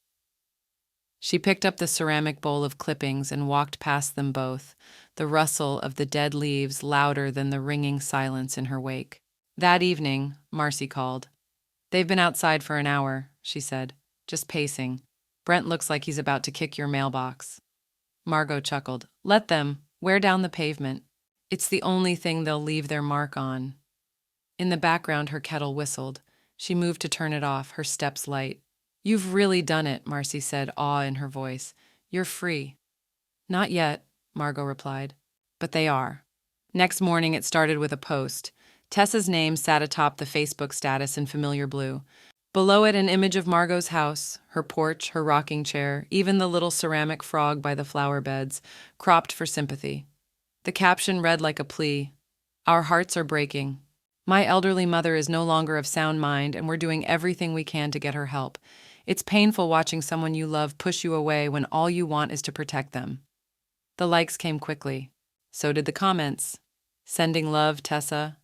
Speaker 1: She picked up the ceramic bowl of clippings and walked past them both, the rustle of the dead leaves louder than the ringing silence in her wake. That evening, Marcy called. "They've been outside for an hour," she said, "just pacing. Brent looks like he's about to kick your mailbox." Margot chuckled. "Let them. Wear down the pavement. It's the only thing they'll leave their mark on." In the background, her kettle whistled. She moved to turn it off, her steps light. "You've really done it," Marcy said, awe in her voice. "You're free." "Not yet," Margot replied. "But they are." Next morning, it started with a post. Tessa's name sat atop the Facebook status in familiar blue. Below it, an image of Margot's house, her porch, her rocking chair, even the little ceramic frog by the flower beds, cropped for sympathy. The caption read like a plea: "Our hearts are breaking. My elderly mother is no longer of sound mind, and we're doing everything we can to get her help. It's painful watching someone you love push you away when all you want is to protect them." The likes came quickly. So did the comments. "Sending love, Tessa.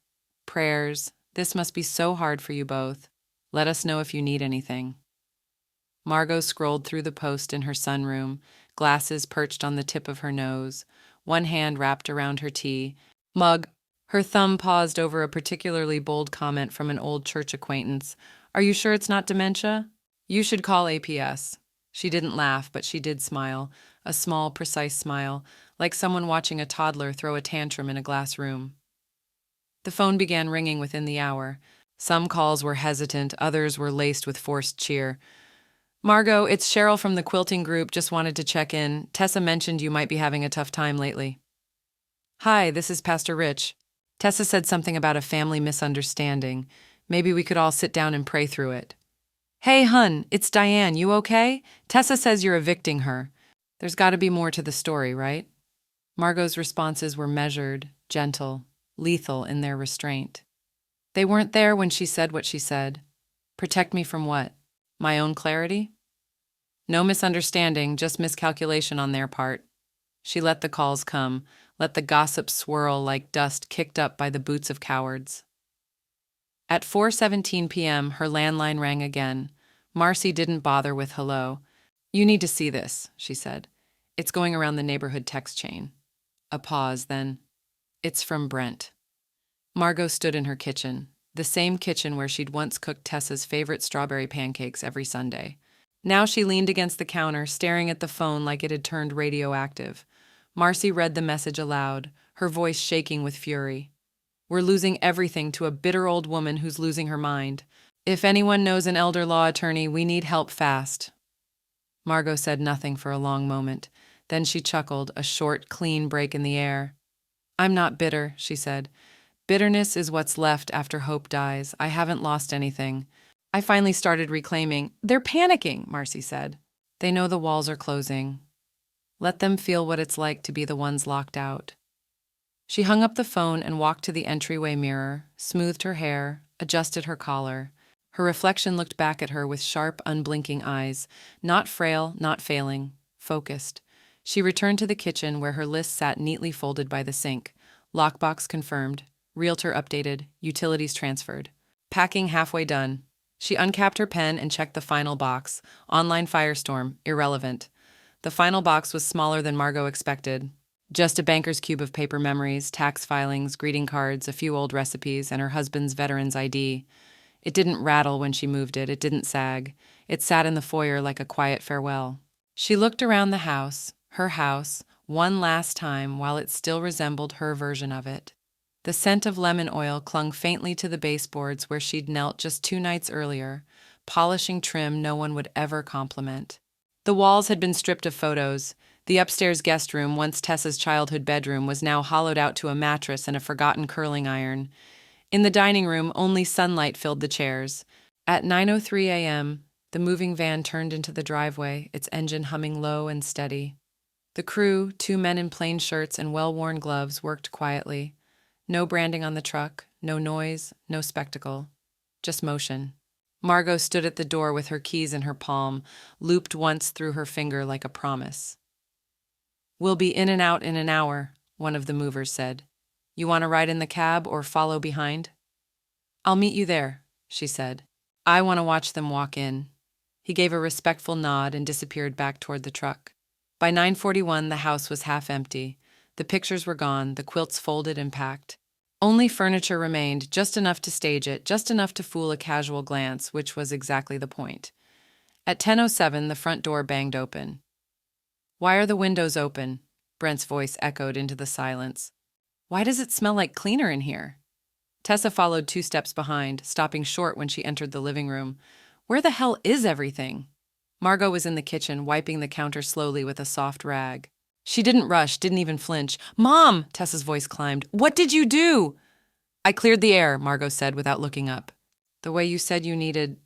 Speaker 1: Prayers. This must be so hard for you both. Let us know if you need anything." Margot scrolled through the post in her sunroom, glasses perched on the tip of her nose, one hand wrapped around her tea mug. Her thumb paused over a particularly bold comment from an old church acquaintance. "Are you sure it's not dementia? You should call APS." She didn't laugh, but she did smile, a small, precise smile, like someone watching a toddler throw a tantrum in a glass room. The phone began ringing within the hour. Some calls were hesitant, others were laced with forced cheer. "Margot, it's Cheryl from the quilting group. Just wanted to check in. Tessa mentioned you might be having a tough time lately." "Hi, this is Pastor Rich. Tessa said something about a family misunderstanding. Maybe we could all sit down and pray through it." "Hey, hun, it's Diane. You okay? Tessa says you're evicting her. There's got to be more to the story, right?" Margot's responses were measured, gentle, lethal in their restraint. They weren't there when she said what she said. Protect me from what? My own clarity? No misunderstanding, just miscalculation on their part. She let the calls come, let the gossip swirl like dust kicked up by the boots of cowards. At 4:17 p.m., her landline rang again. Marcy didn't bother with hello. "You need to see this," she said. "It's going around the neighborhood text chain." A pause, then, "It's from Brent." Margot stood in her kitchen, the same kitchen where she'd once cooked Tessa's favorite strawberry pancakes every Sunday. Now she leaned against the counter, staring at the phone like it had turned radioactive. Marcy read the message aloud, her voice shaking with fury. "We're losing everything to a bitter old woman who's losing her mind. If anyone knows an elder law attorney, we need help fast." Margot said nothing for a long moment. Then she chuckled, a short, clean break in the air. "I'm not bitter," she said. "Bitterness is what's left after hope dies. I haven't lost anything. I finally started reclaiming." "They're panicking," Marcy said. "They know the walls are closing. Let them feel what it's like to be the ones locked out." She hung up the phone and walked to the entryway mirror, smoothed her hair, adjusted her collar. Her reflection looked back at her with sharp, unblinking eyes, not frail, not failing, focused. She returned to the kitchen where her list sat neatly folded by the sink. Lockbox confirmed, realtor updated, utilities transferred. Packing halfway done. She uncapped her pen and checked the final box. Online firestorm, irrelevant. The final box was smaller than Margot expected. Just a banker's cube of paper memories, tax filings, greeting cards, a few old recipes, and her husband's veteran's ID. It didn't rattle when she moved it. It didn't sag. It sat in the foyer like a quiet farewell. She looked around the house, her house, one last time while it still resembled her version of it. The scent of lemon oil clung faintly to the baseboards where she'd knelt just 2 nights earlier, polishing trim no one would ever compliment. The walls had been stripped of photos. The upstairs guest room, once Tessa's childhood bedroom, was now hollowed out to a mattress and a forgotten curling iron. In the dining room, only sunlight filled the chairs. At 9:03 a.m., the moving van turned into the driveway, its engine humming low and steady. The crew, 2 men in plain shirts and well-worn gloves, worked quietly. No branding on the truck, no noise, no spectacle. Just motion. Margot stood at the door with her keys in her palm, looped once through her finger like a promise. "We'll be in and out in an hour," one of the movers said. "You want to ride in the cab or follow behind?" "I'll meet you there," she said. "I want to watch them walk in." He gave a respectful nod and disappeared back toward the truck. By 9:41, the house was half empty. The pictures were gone, the quilts folded and packed. Only furniture remained, just enough to stage it, just enough to fool a casual glance, which was exactly the point. At 10:07, the front door banged open. "Why are the windows open?" Brent's voice echoed into the silence. "Why does it smell like cleaner in here?" Tessa followed 2 steps behind, stopping short when she entered the living room. Where the hell is everything? Margot was in the kitchen, wiping the counter slowly with a soft rag. She didn't rush, didn't even flinch. "Mom!" Tessa's voice climbed. "What did you do?" "I cleared the air," Margot said without looking up. "The way you said you needed—"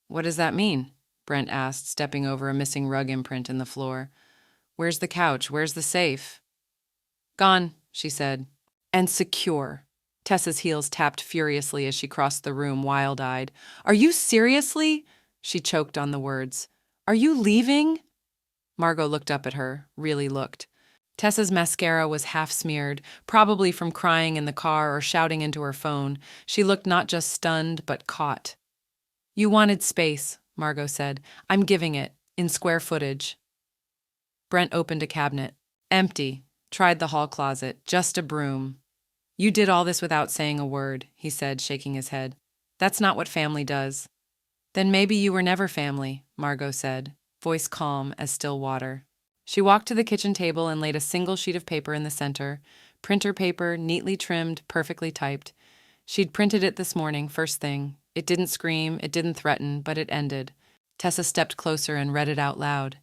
Speaker 1: "What does that mean?" Brent asked, stepping over a missing rug imprint in the floor. "Where's the couch? Where's the safe?" "Gone," she said. "And secure." Tessa's heels tapped furiously as she crossed the room, wild-eyed. "Are you seriously—" She choked on the words. "Are you leaving?" Margot looked up at her, really looked. Tessa's mascara was half-smeared, probably from crying in the car or shouting into her phone. She looked not just stunned, but caught. "You wanted space," Margot said. "I'm giving it, in square footage." Brent opened a cabinet. Empty. Tried the hall closet. Just a broom. "You did all this without saying a word," he said, shaking his head. "That's not what family does." "Then maybe you were never family," Margot said, voice calm as still water. She walked to the kitchen table and laid a single sheet of paper in the center, printer paper, neatly trimmed, perfectly typed. She'd printed it this morning, first thing. It didn't scream, it didn't threaten, but it ended. Tessa stepped closer and read it out loud.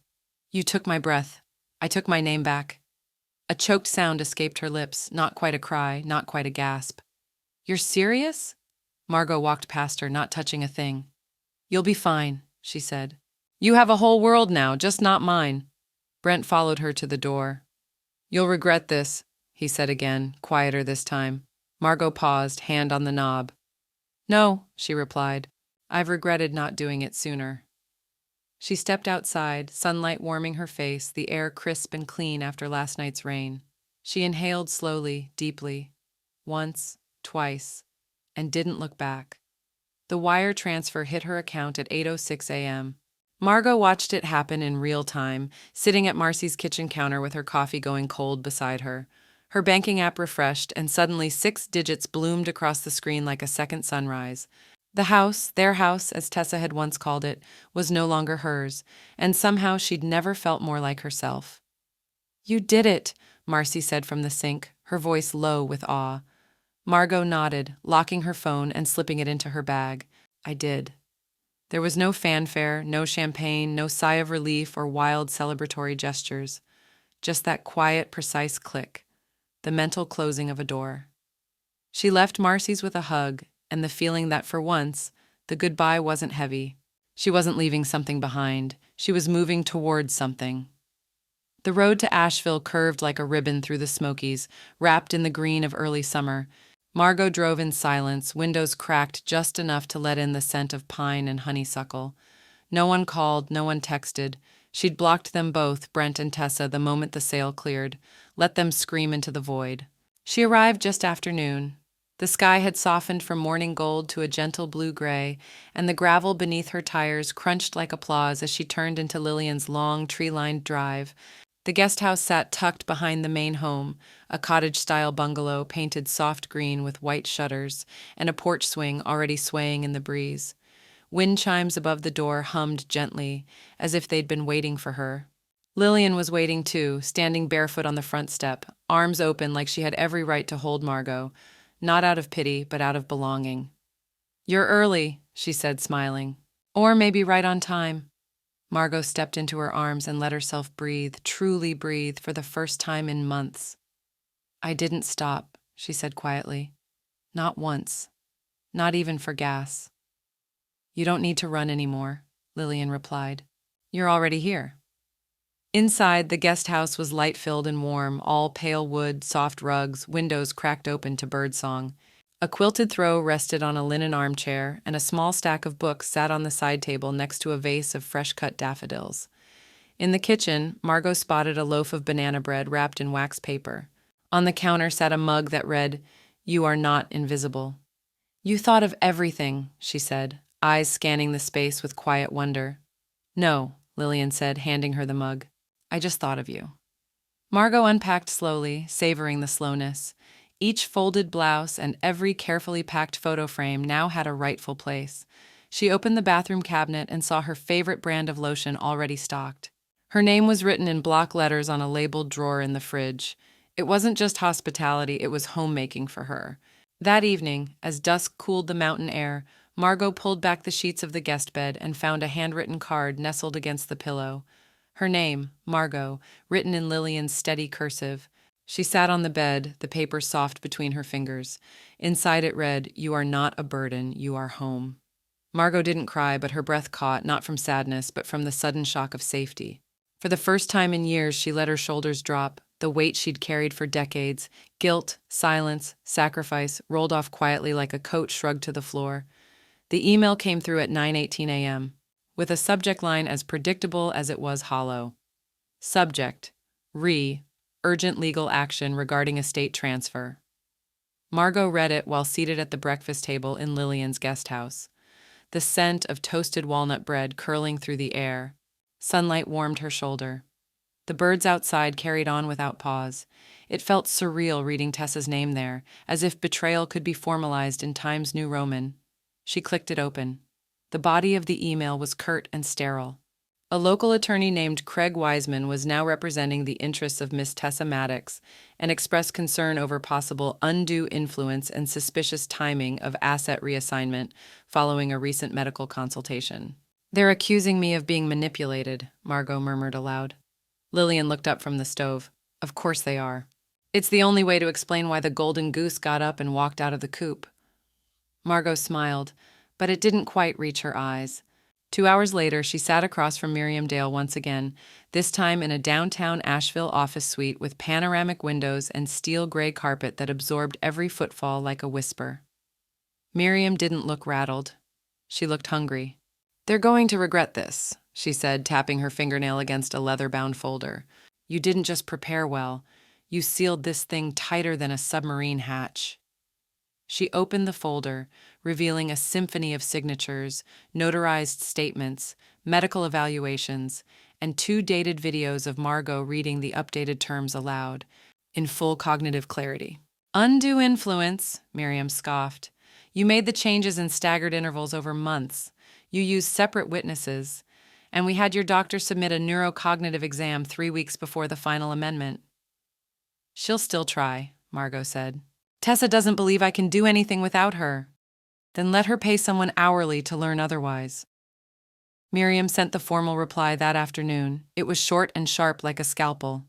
Speaker 1: "You took my breath. I took my name back." A choked sound escaped her lips, not quite a cry, not quite a gasp. "You're serious?" Margot walked past her, not touching a thing. "You'll be fine," she said. "You have a whole world now, just not mine." Brent followed her to the door. "You'll regret this," he said again, quieter this time. Margot paused, hand on the knob. "No," she replied. "I've regretted not doing it sooner." She stepped outside, sunlight warming her face, the air crisp and clean after last night's rain. She inhaled slowly, deeply. Once, twice, and didn't look back. The wire transfer hit her account at 8:06 a.m. Margot watched it happen in real time, sitting at Marcy's kitchen counter with her coffee going cold beside her. Her banking app refreshed, and suddenly 6 digits bloomed across the screen like a second sunrise. The house, their house, as Tessa had once called it, was no longer hers, and somehow she'd never felt more like herself. "You did it," Marcy said from the sink, her voice low with awe. Margot nodded, locking her phone and slipping it into her bag. "I did." There was no fanfare, no champagne, no sigh of relief or wild celebratory gestures. Just that quiet, precise click, the mental closing of a door. She left Marcy's with a hug, and the feeling that for once, the goodbye wasn't heavy. She wasn't leaving something behind. She was moving towards something. The road to Asheville curved like a ribbon through the Smokies, wrapped in the green of early summer. Margot drove in silence, windows cracked just enough to let in the scent of pine and honeysuckle. No one called, no one texted. She'd blocked them both, Brent and Tessa, the moment the sale cleared, let them scream into the void. She arrived just after noon. The sky had softened from morning gold to a gentle blue-gray, and the gravel beneath her tires crunched like applause as she turned into Lillian's long, tree-lined drive. The guest house sat tucked behind the main home, a cottage-style bungalow painted soft green with white shutters, and a porch swing already swaying in the breeze. Wind chimes above the door hummed gently, as if they'd been waiting for her. Lillian was waiting too, standing barefoot on the front step, arms open like she had every right to hold Margot, not out of pity, but out of belonging. "You're early," she said, smiling. "Or maybe right on time." Margot stepped into her arms and let herself breathe, truly breathe, for the first time in months. "I didn't stop," she said quietly. "Not once. Not even for gas." "You don't need to run anymore," Lillian replied. "You're already here." Inside, the guest house was light-filled and warm, all pale wood, soft rugs, windows cracked open to birdsong. A quilted throw rested on a linen armchair, and a small stack of books sat on the side table next to a vase of fresh-cut daffodils. In the kitchen, Margot spotted a loaf of banana bread wrapped in wax paper. On the counter sat a mug that read, "You are not invisible." "You thought of everything," she said, eyes scanning the space with quiet wonder. "No," Lillian said, handing her the mug. "I just thought of you." Margot unpacked slowly, savoring the slowness. Each folded blouse and every carefully packed photo frame now had a rightful place. She opened the bathroom cabinet and saw her favorite brand of lotion already stocked. Her name was written in block letters on a labeled drawer in the fridge. It wasn't just hospitality, it was homemaking for her. That evening, as dusk cooled the mountain air, Margot pulled back the sheets of the guest bed and found a handwritten card nestled against the pillow. Her name, Margot, written in Lillian's steady cursive. She sat on the bed, the paper soft between her fingers. Inside it read, "You are not a burden, you are home." Margot didn't cry, but her breath caught, not from sadness, but from the sudden shock of safety. For the first time in years, she let her shoulders drop. The weight she'd carried for decades, guilt, silence, sacrifice, rolled off quietly like a coat shrugged to the floor. The email came through at 9:18 a.m., with a subject line as predictable as it was hollow. Subject: urgent legal action regarding estate transfer. Margot read it while seated at the breakfast table in Lillian's guest house. The scent of toasted walnut bread curling through the air. Sunlight warmed her shoulder. The birds outside carried on without pause. It felt surreal reading Tessa's name there, as if betrayal could be formalized in Times New Roman. She clicked it open. The body of the email was curt and sterile. A local attorney named Craig Wiseman was now representing the interests of Miss Tessa Maddox and expressed concern over possible undue influence and suspicious timing of asset reassignment following a recent medical consultation. "They're accusing me of being manipulated," Margot murmured aloud. Lillian looked up from the stove. "Of course they are. It's the only way to explain why the golden goose got up and walked out of the coop." Margot smiled, but it didn't quite reach her eyes. 2 hours later, she sat across from Miriam Dale once again, this time in a downtown Asheville office suite with panoramic windows and steel gray carpet that absorbed every footfall like a whisper. Miriam didn't look rattled. She looked hungry. "They're going to regret this," she said, tapping her fingernail against a leather-bound folder. "You didn't just prepare well. You sealed this thing tighter than a submarine hatch." She opened the folder, revealing a symphony of signatures, notarized statements, medical evaluations, and 2 dated videos of Margot reading the updated terms aloud, in full cognitive clarity. "Undue influence," Miriam scoffed. "You made the changes in staggered intervals over months. You used separate witnesses, and we had your doctor submit a neurocognitive exam 3 weeks before the final amendment." "She'll still try," Margot said. "Tessa doesn't believe I can do anything without her." "Then let her pay someone hourly to learn otherwise." Miriam sent the formal reply that afternoon. It was short and sharp like a scalpel.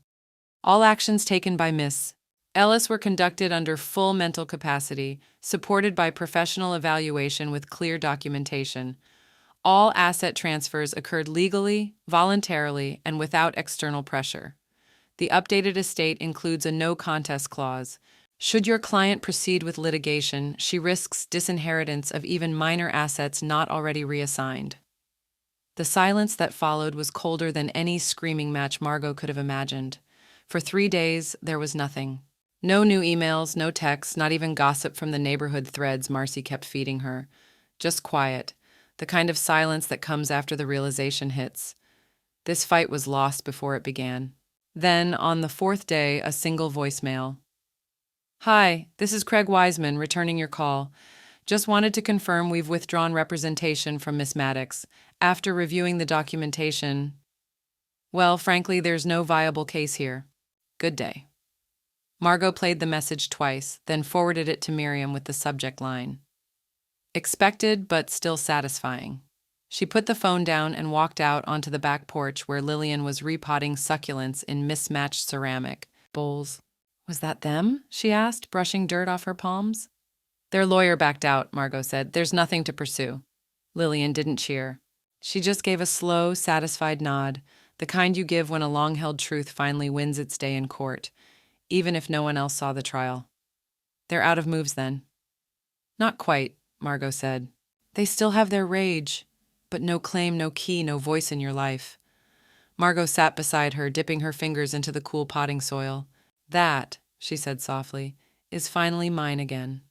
Speaker 1: "All actions taken by Miss Ellis were conducted under full mental capacity, supported by professional evaluation with clear documentation. All asset transfers occurred legally, voluntarily, and without external pressure. The updated estate includes a no-contest clause. Should your client proceed with litigation, she risks disinheritance of even minor assets not already reassigned." The silence that followed was colder than any screaming match Margot could have imagined. For 3 days, there was nothing. No new emails, no texts, not even gossip from the neighborhood threads Marcy kept feeding her. Just quiet, the kind of silence that comes after the realization hits. This fight was lost before it began. Then, on the 4th day, a single voicemail. "Hi, this is Craig Wiseman, returning your call. Just wanted to confirm we've withdrawn representation from Miss Maddox. After reviewing the documentation, well, frankly, there's no viable case here. Good day." Margot played the message twice, then forwarded it to Miriam with the subject line. Expected, but still satisfying. She put the phone down and walked out onto the back porch where Lillian was repotting succulents in mismatched ceramic bowls. "Was that them?" she asked, brushing dirt off her palms. "Their lawyer backed out," Margot said. "There's nothing to pursue." Lillian didn't cheer. She just gave a slow, satisfied nod, the kind you give when a long-held truth finally wins its day in court, even if no one else saw the trial. "They're out of moves then." "Not quite," Margot said. "They still have their rage, but no claim, no key, no voice in your life." Margot sat beside her, dipping her fingers into the cool potting soil. "That," she said softly, "is finally mine again."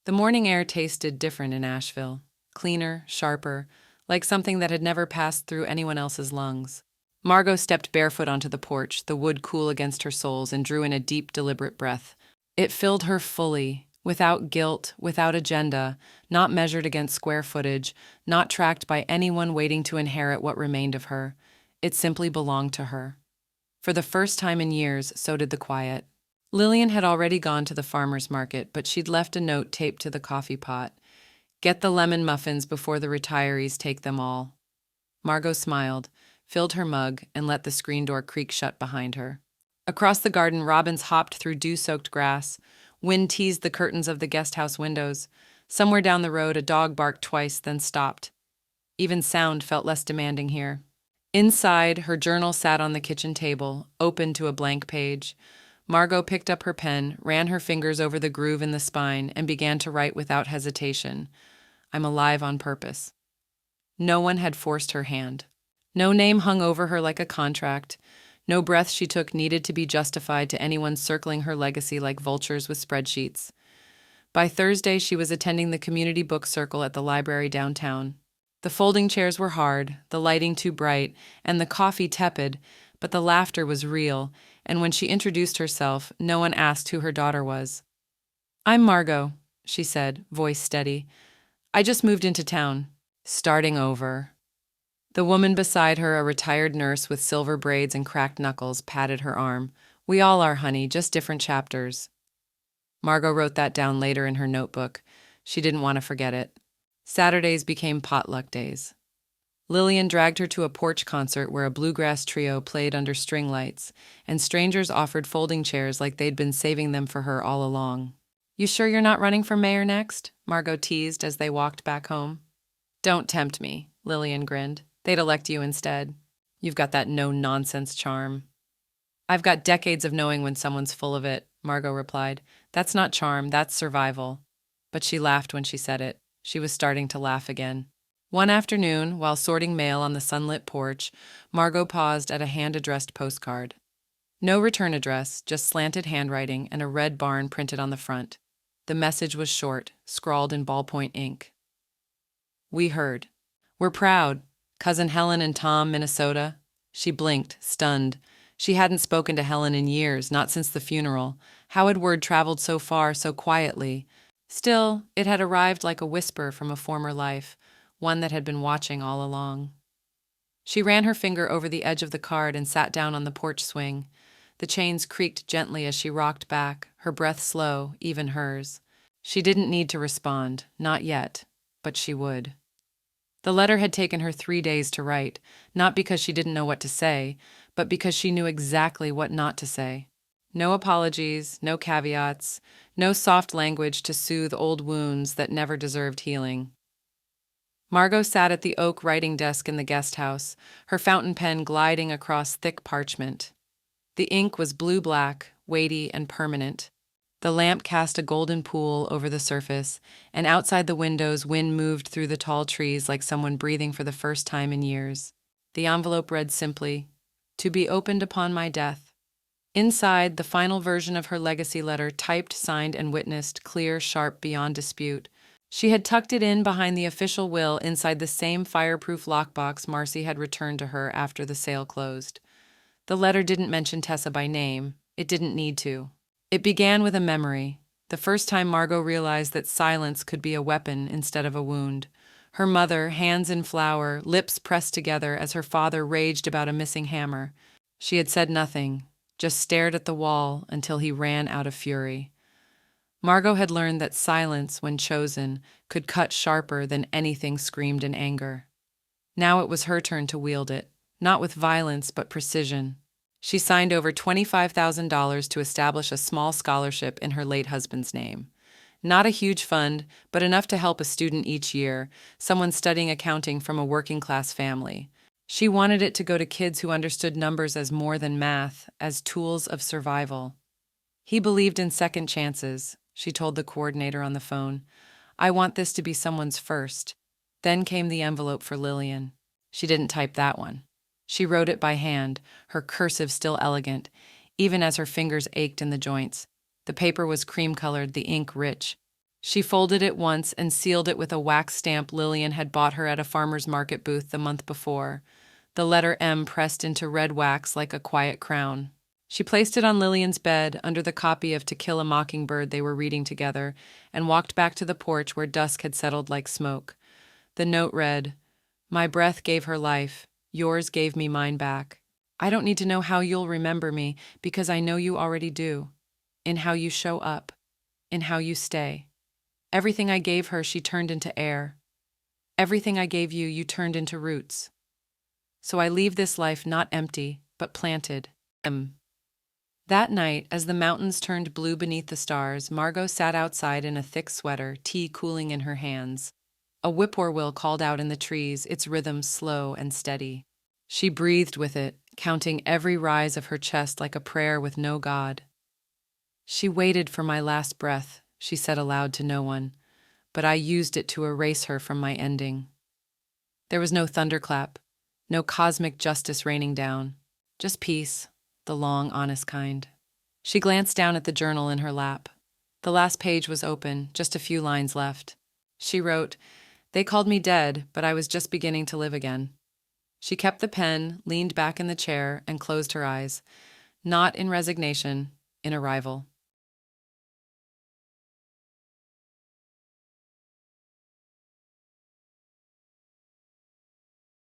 Speaker 1: The morning air tasted different in Asheville, cleaner, sharper, like something that had never passed through anyone else's lungs. Margot stepped barefoot onto the porch, the wood cool against her soles, and drew in a deep, deliberate breath. It filled her fully, without guilt, without agenda, not measured against square footage, not tracked by anyone waiting to inherit what remained of her. It simply belonged to her. For the first time in years, so did the quiet. Lillian had already gone to the farmer's market, but she'd left a note taped to the coffee pot. Get the lemon muffins before the retirees take them all. Margot smiled, filled her mug, and let the screen door creak shut behind her. Across the garden, robins hopped through dew-soaked grass. Wind teased the curtains of the guest-house windows. Somewhere down the road, a dog barked twice, then stopped. Even sound felt less demanding here. Inside, her journal sat on the kitchen table, open to a blank page. Margot picked up her pen, ran her fingers over the groove in the spine, and began to write without hesitation. I'm alive on purpose. No one had forced her hand. No name hung over her like a contract. No breath she took needed to be justified to anyone circling her legacy like vultures with spreadsheets. By Thursday, she was attending the community book circle at the library downtown. The folding chairs were hard, the lighting too bright, and the coffee tepid, but the laughter was real, and when she introduced herself, no one asked who her daughter was. I'm Margot, she said, voice steady. I just moved into town. Starting over. The woman beside her, a retired nurse with silver braids and cracked knuckles, patted her arm. We all are, honey, just different chapters. Margot wrote that down later in her notebook. She didn't want to forget it. Saturdays became potluck days. Lillian dragged her to a porch concert where a bluegrass trio played under string lights, and strangers offered folding chairs like they'd been saving them for her all along. You sure you're not running for mayor next? Margot teased as they walked back home. Don't tempt me, Lillian grinned. They'd elect you instead. You've got that no-nonsense charm. I've got decades of knowing when someone's full of it, Margot replied. That's not charm, that's survival. But she laughed when she said it. She was starting to laugh again. One afternoon, while sorting mail on the sunlit porch, Margot paused at a hand-addressed postcard. No return address, just slanted handwriting and a red barn printed on the front. The message was short, scrawled in ballpoint ink. We heard. We're proud. Cousin Helen in Tom, Minnesota. She blinked, stunned. She hadn't spoken to Helen in years, not since the funeral. How had word traveled so far, so quietly? Still, it had arrived like a whisper from a former life, one that had been watching all along. She ran her finger over the edge of the card and sat down on the porch swing. The chains creaked gently as she rocked back, her breath slow, even hers. She didn't need to respond, not yet, but she would. The letter had taken her 3 days to write, not because she didn't know what to say, but because she knew exactly what not to say. No apologies, no caveats, no soft language to soothe old wounds that never deserved healing. Margot sat at the oak writing desk in the guest house, her fountain pen gliding across thick parchment. The ink was blue-black, weighty and permanent. The lamp cast a golden pool over the surface, and outside the windows, wind moved through the tall trees like someone breathing for the first time in years. The envelope read simply, "To be opened upon my death." Inside, the final version of her legacy letter, typed, signed, and witnessed, clear, sharp, beyond dispute. She had tucked it in behind the official will inside the same fireproof lockbox Marcy had returned to her after the sale closed. The letter didn't mention Tessa by name. It didn't need to. It began with a memory, the first time Margot realized that silence could be a weapon instead of a wound. Her mother, hands in flour, lips pressed together as her father raged about a missing hammer. She had said nothing, just stared at the wall until he ran out of fury. Margot had learned that silence, when chosen, could cut sharper than anything screamed in anger. Now it was her turn to wield it, not with violence but precision. She signed over $25,000 to establish a small scholarship in her late husband's name. Not a huge fund, but enough to help a student each year, someone studying accounting from a working-class family. She wanted it to go to kids who understood numbers as more than math, as tools of survival. He believed in second chances, she told the coordinator on the phone. I want this to be someone's first. Then came the envelope for Lillian. She didn't type that one. She wrote it by hand, her cursive still elegant, even as her fingers ached in the joints. The paper was cream-colored, the ink rich. She folded it once and sealed it with a wax stamp Lillian had bought her at a farmer's market booth the month before, the letter M pressed into red wax like a quiet crown. She placed it on Lillian's bed under the copy of To Kill a Mockingbird they were reading together and walked back to the porch where dusk had settled like smoke. The note read, My breath gave her life. Yours gave me mine back. I don't need to know how you'll remember me, because I know you already do. in how you show up, in how you stay. Everything I gave her, she turned into air. Everything I gave you, you turned into roots. So I leave this life not empty, but planted. That night, as the mountains turned blue beneath the stars, Margot sat outside in a thick sweater, tea cooling in her hands. A whippoorwill called out in the trees, its rhythm slow and steady. She breathed with it, counting every rise of her chest like a prayer with no God. She waited for my last breath, she said aloud to no one, but I used it to erase her from my ending. There was no thunderclap, no cosmic justice raining down, just peace, the long, honest kind. She glanced down at the journal in her lap. The last page was open, just a few lines left. She wrote, "They called me dead, but I was just beginning to live again." She kept the pen, leaned back in the chair, and closed her eyes, not in resignation, in arrival.